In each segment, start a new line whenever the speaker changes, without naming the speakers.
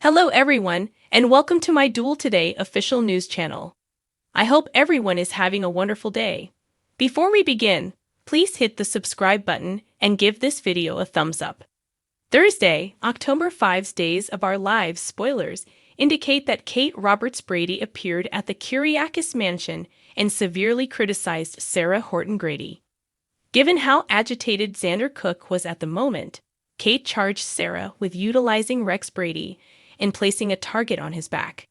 Hello everyone, and welcome to my Duel Today official news channel. I hope everyone is having a wonderful day. Before we begin, please hit the subscribe button and give this video a thumbs up. Thursday, October 5's Days of Our Lives spoilers indicate that Kate Roberts Brady appeared at the Kyriakis mansion and severely criticized Sarah Horton Grady. Given how agitated Xander Cook was at the moment, Kate charged Sarah with utilizing Rex Brady and placing a target on his back.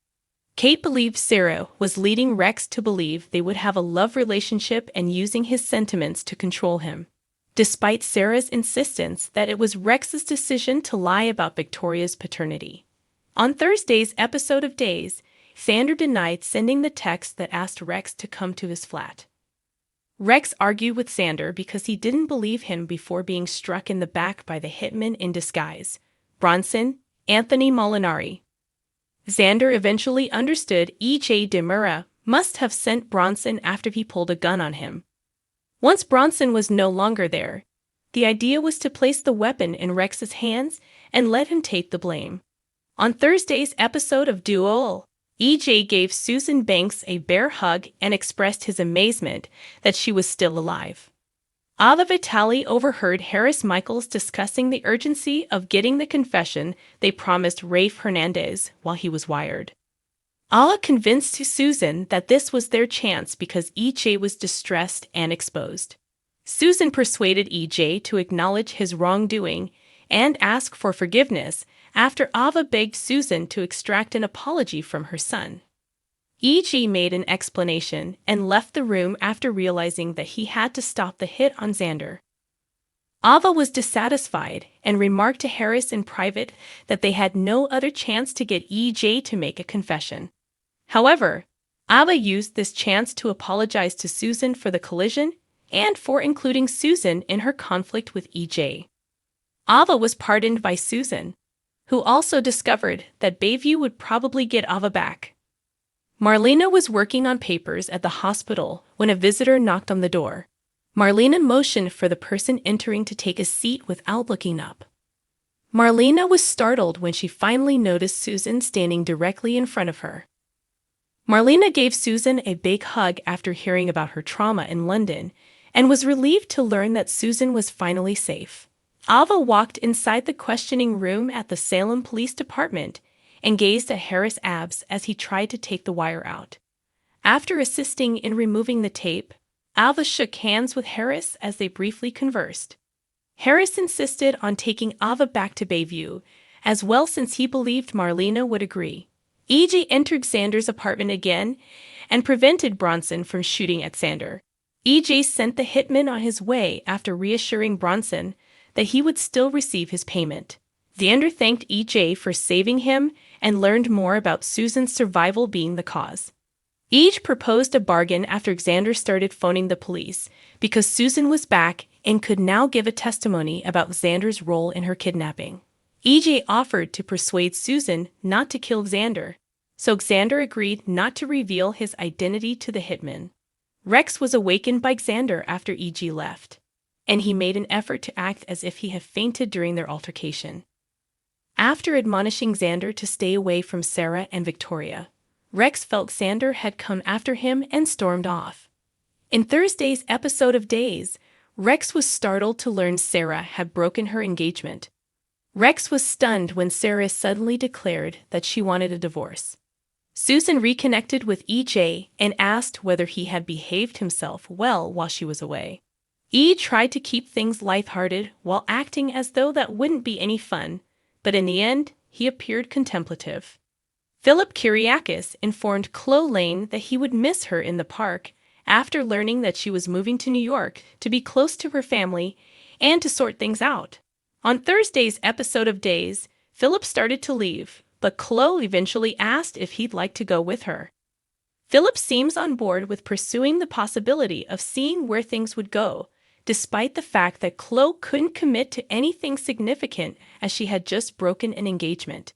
Kate believed Sarah was leading Rex to believe they would have a love relationship and using his sentiments to control him, despite Sarah's insistence that it was Rex's decision to lie about Victoria's paternity. On Thursday's episode of Days, Xander denied sending the text that asked Rex to come to his flat. Rex argued with Xander because he didn't believe him before being struck in the back by the hitman in disguise, Bronson Anthony Molinari. Xander eventually understood E.J. Demura must have sent Bronson after he pulled a gun on him. Once Bronson was no longer there, the idea was to place the weapon in Rex's hands and let him take the blame. On Thursday's episode of Duel, E.J. gave Susan Banks a bear hug and expressed his amazement that she was still alive. Ava Vitale overheard Harris Michaels discussing the urgency of getting the confession they promised Rafe Hernandez while he was wired. Ava convinced Susan that this was their chance because EJ was distressed and exposed. Susan persuaded EJ to acknowledge his wrongdoing and ask for forgiveness after Ava begged Susan to extract an apology from her son. E.G. made an explanation and left the room after realizing that he had to stop the hit on Xander. Ava was dissatisfied and remarked to Harris in private that they had no other chance to get E.J. to make a confession. However, Ava used this chance to apologize to Susan for the collision and for including Susan in her conflict with E.J. Ava was pardoned by Susan, who also discovered that Bayview would probably get Ava back. Marlena was working on papers at the hospital when a visitor knocked on the door. Marlena motioned for the person entering to take a seat without looking up. Marlena was startled when she finally noticed Susan standing directly in front of her. Marlena gave Susan a big hug after hearing about her trauma in London and was relieved to learn that Susan was finally safe. Ava walked inside the questioning room at the Salem Police Department and gazed at Harris' abs as he tried to take the wire out. After assisting in removing the tape, Ava shook hands with Harris as they briefly conversed. Harris insisted on taking Ava back to Bayview, as well since he believed Marlena would agree. E.J. entered Xander's apartment again and prevented Bronson from shooting at Xander. E.J. sent the hitman on his way after reassuring Bronson that he would still receive his payment. Xander thanked E.J. for saving him and learned more about Susan's survival being the cause. E.J. proposed a bargain after Xander started phoning the police because Susan was back and could now give a testimony about Xander's role in her kidnapping. E.J. offered to persuade Susan not to kill Xander, so Xander agreed not to reveal his identity to the hitman. Rex was awakened by Xander after E.J. left, and he made an effort to act as if he had fainted during their altercation. After admonishing Xander to stay away from Sarah and Victoria, Rex felt Xander had come after him and stormed off. In Thursday's episode of Days, Rex was startled to learn Sarah had broken her engagement. Rex was stunned when Sarah suddenly declared that she wanted a divorce. Susan reconnected with E.J. and asked whether he had behaved himself well while she was away. E tried to keep things lighthearted while acting as though that wouldn't be any fun, but in the end, he appeared contemplative. Philip Kyriakis informed Chloe Lane that he would miss her in the park after learning that she was moving to New York to be close to her family and to sort things out. On Thursday's episode of Days, Philip started to leave, but Chloe eventually asked if he'd like to go with her. Philip seems on board with pursuing the possibility of seeing where things would go, despite the fact that Chloe couldn't commit to anything significant as she had just broken an engagement.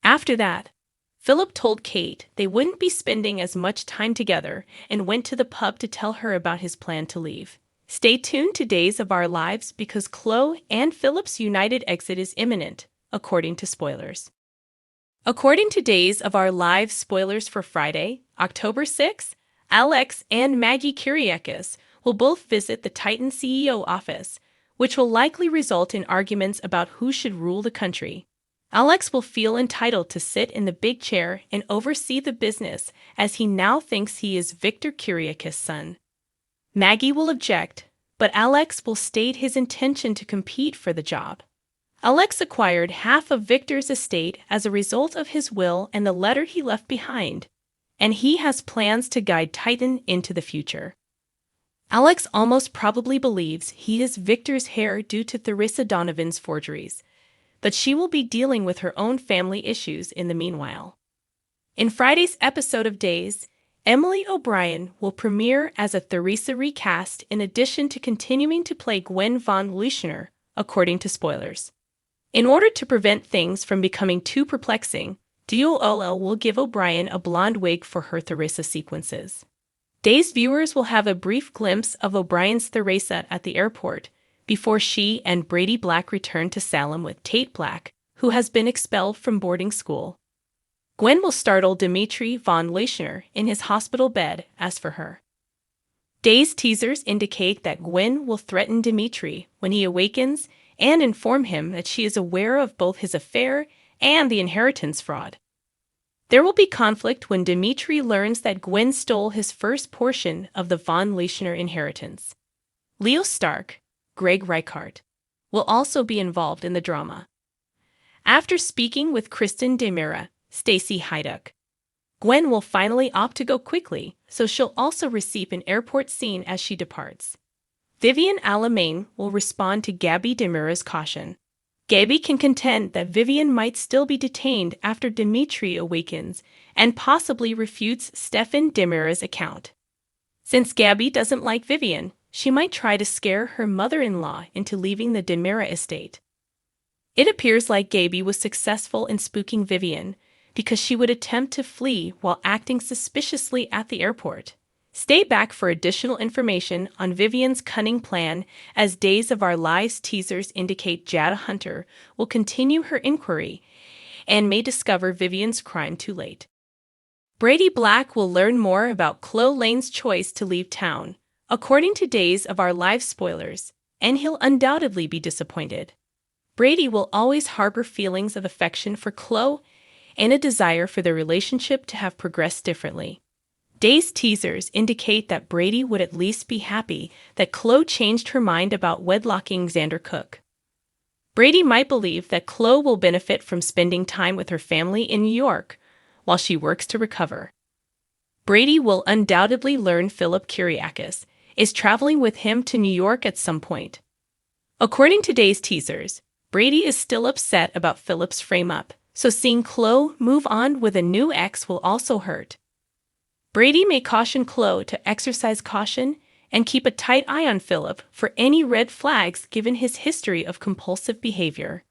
After that, Philip told Kate they wouldn't be spending as much time together and went to the pub to tell her about his plan to leave. Stay tuned to Days of Our Lives because Chloe and Philip's united exit is imminent, according to spoilers. According to Days of Our Lives spoilers for Friday, October 6, Alex and Maggie Kyriakis will both visit the Titan CEO office, which will likely result in arguments about who should rule the country. Alex will feel entitled to sit in the big chair and oversee the business as he now thinks he is Victor Kyriakis' son. Maggie will object, but Alex will state his intention to compete for the job. Alex acquired half of Victor's estate as a result of his will and the letter he left behind, and he has plans to guide Titan into the future. Alex almost probably believes he is Victor's heir due to Theresa Donovan's forgeries, but she will be dealing with her own family issues in the meanwhile. In Friday's episode of Days, Emily O'Brien will premiere as a Theresa recast in addition to continuing to play Gwen von Leuschner, according to spoilers. In order to prevent things from becoming too perplexing, DOLL will give O'Brien a blonde wig for her Theresa sequences. Days viewers will have a brief glimpse of O'Brien's Theresa at the airport before she and Brady Black return to Salem with Tate Black, who has been expelled from boarding school. Gwen will startle Dimitri von Leuschner in his hospital bed as for her. Days teasers indicate that Gwen will threaten Dimitri when he awakens and inform him that she is aware of both his affair and the inheritance fraud. There will be conflict when Dimitri learns that Gwen stole his first portion of the von Leuschner inheritance. Leo Stark, Greg Reichardt, will also be involved in the drama. After speaking with Kristen DeMira, Stacy Haiduk, Gwen will finally opt to go quickly, so she'll also receive an airport scene as she departs. Vivian Alamain will respond to Gabby DeMira's caution. Gabby can contend that Vivian might still be detained after Dimitri awakens and possibly refutes Stefan DeMira's account. Since Gabby doesn't like Vivian, she might try to scare her mother-in-law into leaving the DeMira estate. It appears like Gabby was successful in spooking Vivian because she would attempt to flee while acting suspiciously at the airport. Stay back for additional information on Vivian's cunning plan as Days of Our Lives teasers indicate Jada Hunter will continue her inquiry and may discover Vivian's crime too late. Brady Black will learn more about Chloe Lane's choice to leave town, according to Days of Our Lives spoilers, and he'll undoubtedly be disappointed. Brady will always harbor feelings of affection for Chloe and a desire for their relationship to have progressed differently. Days teasers indicate that Brady would at least be happy that Chloe changed her mind about wedlocking Xander Cook. Brady might believe that Chloe will benefit from spending time with her family in New York while she works to recover. Brady will undoubtedly learn Philip Kyriakis is traveling with him to New York at some point. According to Days teasers, Brady is still upset about Philip's frame-up, so seeing Chloe move on with a new ex will also hurt. Brady may caution Chloe to exercise caution and keep a tight eye on Philip for any red flags given his history of compulsive behavior.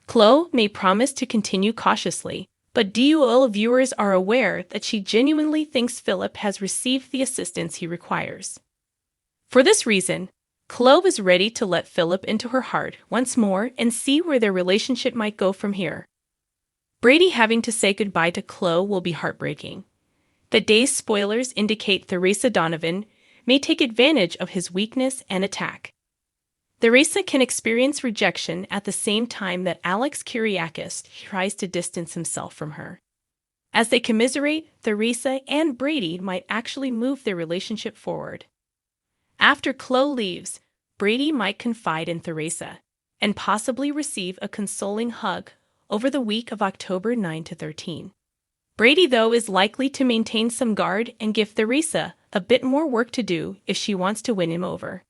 Chloe may promise to continue cautiously, but DOL viewers are aware that she genuinely thinks Philip has received the assistance he requires. For this reason, Chloe is ready to let Philip into her heart once more and see where their relationship might go from here. Brady having to say goodbye to Chloe will be heartbreaking. The Days spoilers indicate Theresa Donovan may take advantage of his weakness and attack. Theresa can experience rejection at the same time that Alex Kyriakis tries to distance himself from her. As they commiserate, Theresa and Brady might actually move their relationship forward. After Chloe leaves, Brady might confide in Theresa and possibly receive a consoling hug over the week of October 9 to 13. Brady, though, is likely to maintain some guard and give Theresa a bit more work to do if she wants to win him over.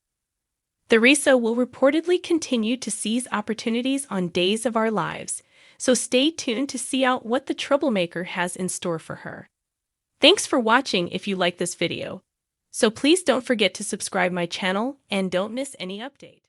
Theresa will reportedly continue to seize opportunities on Days of Our Lives, so stay tuned to see out what the troublemaker has in store for her. Thanks for watching if you like this video. So please don't forget to subscribe my channel and don't miss any update.